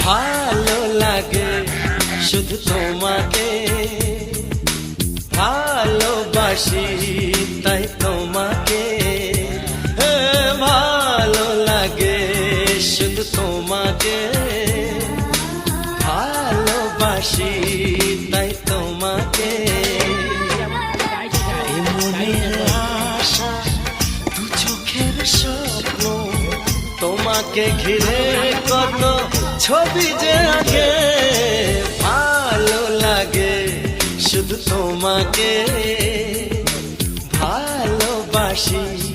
ভালো লাগে শুধু তোমাকে, ভালোবাসি তাই তোমাকে। ভালো লাগে শুধু তোমাকে, ভালোবাসি তাই তোমাকে। মনের আশা দু চোখের স্বপ্ন, তোমাকে ঘিরে কত ছবি যে আঁকে। ভালো লাগে শুধু তোমাকে, ভালোবাসি।